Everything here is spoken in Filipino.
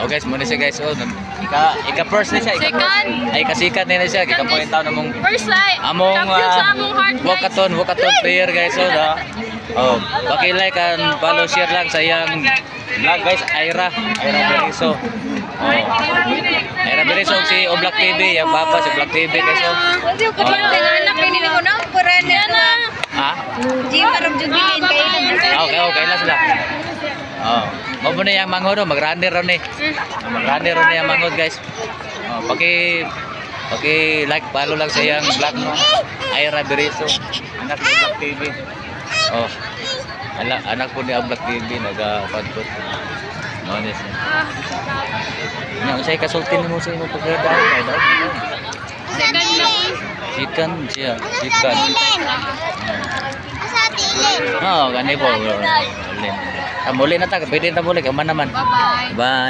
Oh guys, muna siya guys. Oh, ika first na siya. Second. Ay kasikat na siya. Kita point out namong First like. among Champion sa among heart guys. wakaton player guys. Oh, paki-like and follow share lang sa iyang vlog guys. Ira Beriso. Oh. Ira Beriso si Oblak TV, yung papa si Oblak TV guys. Kasi ko pa anak ini ko na pura na. Ha? Di marag jubilin kay Okay lang sila. Oh, mo na yang manghod, mag-runner ron ni. Mag-runner ron yang manghod guys. Oh, paki like follow lang sa iyang vlog mo. Ira Beriso, anak ni Oblak TV. Oh. Anak po ni Oblak TV naga-content. No, yes. Nya usay kasultin mo sa imo pagdadaan kay daw. Second lang. Chicken siya, chicken. Oh, gani po. Muli na ta, pwede na muli, kaman naman. Bye-bye. Bye.